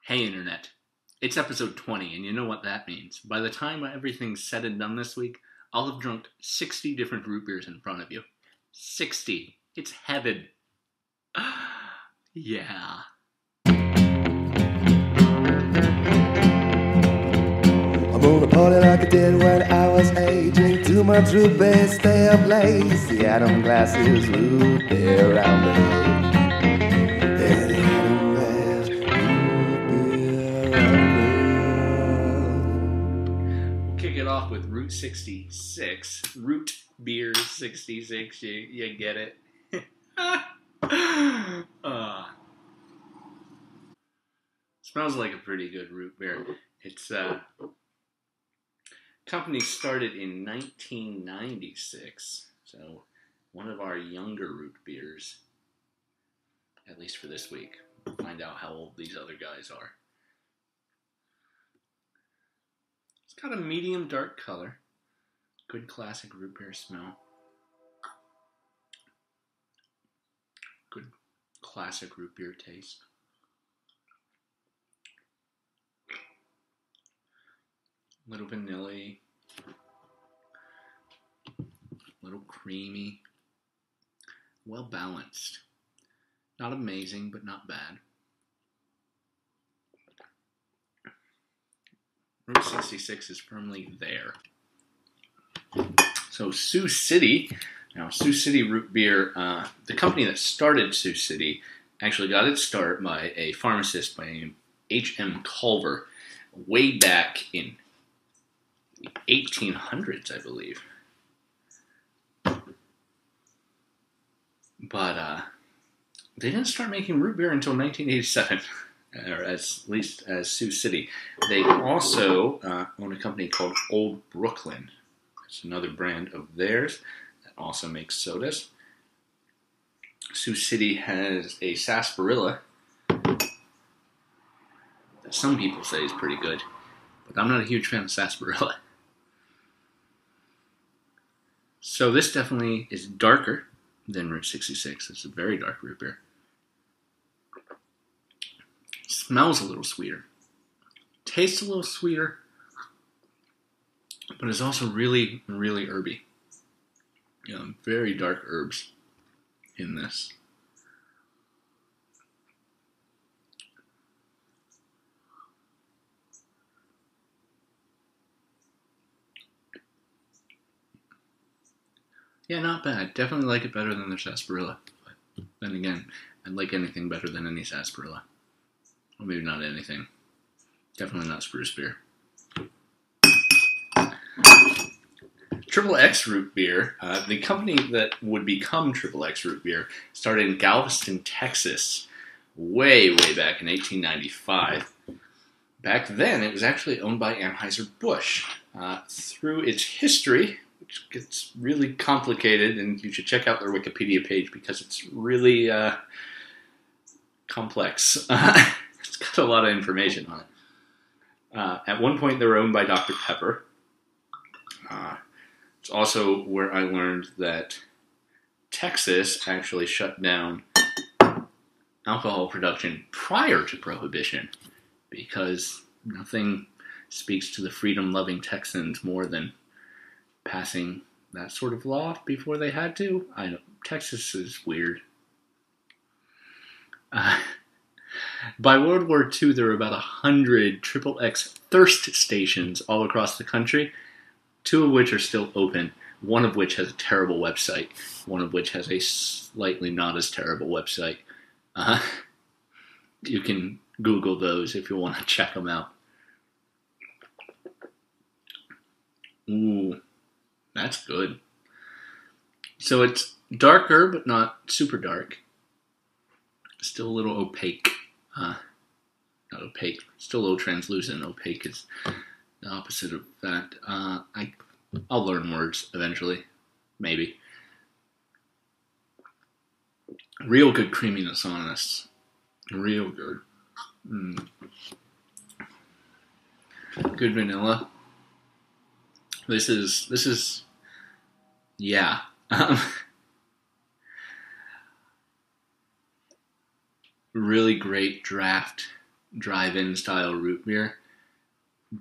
Hey Internet, it's episode 20, and you know what that means. By the time everything's said and done this week, I'll have drunk 60 different root beers in front of you. 60. It's heaven. Yeah. I'm gonna party like I did when I was 8. Drink too much root beer, stay up late. The Adam glasses, root beer around me. Yeah, the Adam glass, root beer around me. We'll kick it off with Route 66. Root Beer 66. You get it. Smells like a pretty good root beer. It's company started in 1996, so one of our younger root beers, at least for this week. We'll find out how old these other guys are. It's got a medium dark color. Good classic root beer smell. Good classic root beer taste. Little vanilla-y, little creamy, well balanced. Not amazing, but not bad. Route 66 is firmly there. So Sioux City, now Sioux City root beer, the company that started Sioux City actually got its start by a pharmacist by the name H.M. Colver way back in 1800s, I believe. But they didn't start making root beer until 1987, or at least as Sioux City. They also own a company called Old Brooklyn. It's another brand of theirs that also makes sodas. Sioux City has a sarsaparilla that some people say is pretty good, but I'm not a huge fan of sarsaparilla. So this definitely is darker than Route 66. It's a very dark root beer. Smells a little sweeter. Tastes a little sweeter. But it's also really, really herby. Very dark herbs in this. Yeah, not bad. Definitely like it better than their sarsaparilla. But then again, I'd like anything better than any sarsaparilla. Or maybe not anything. Definitely not Spruce Beer. Triple X Root Beer, the company that would become Triple X Root Beer, started in Galveston, Texas, way back in 1895. Back then, it was actually owned by Anheuser-Busch. Through its history, which gets really complicated, and you should check out their Wikipedia page because it's really complex. It's got a lot of information on it. At one point, they were owned by Dr. Pepper. It's also where I learned that Texas actually shut down alcohol production prior to Prohibition because nothing speaks to the freedom-loving Texans more than passing that sort of law before they had to. Texas is weird. By World War II, there were about 100 Triple X thirst stations all across the country, 2 of which are still open, one of which has a terrible website, one of which has a slightly not as terrible website. You can Google those if you want to check them out. Ooh, that's good. So it's darker, but not super dark. Still a little opaque. Not opaque, still a little translucent. Opaque is the opposite of that. I'll learn words eventually. Maybe. Real good creaminess on this. Real good. Good vanilla. This is yeah. Really great draft drive-in style root beer,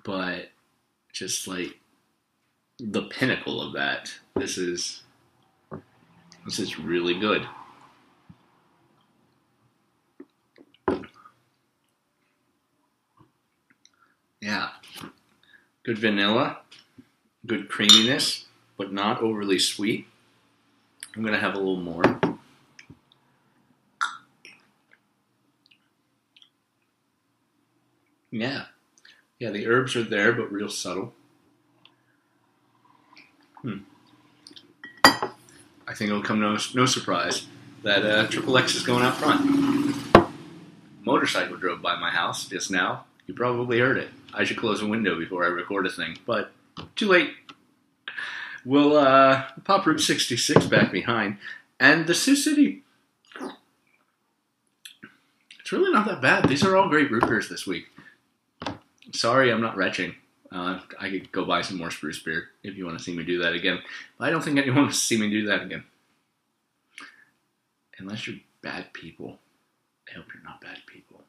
but just like the pinnacle of that. This is really good. Yeah, good vanilla, good creaminess, but not overly sweet. I'm gonna have a little more. Yeah, the herbs are there, but real subtle. I think it'll come no surprise that Triple X is going out front. Motorcycle drove by my house just now. You probably heard it. I should close a window before I record a thing, but too late. We'll pop Route 66 back behind, and the Sioux City. It's really not that bad. These are all great root beers this week. Sorry, I'm not retching. I could go buy some more Spruce Beer if you want to see me do that again. But I don't think anyone wants to see me do that again. Unless you're bad people. I hope you're not bad people.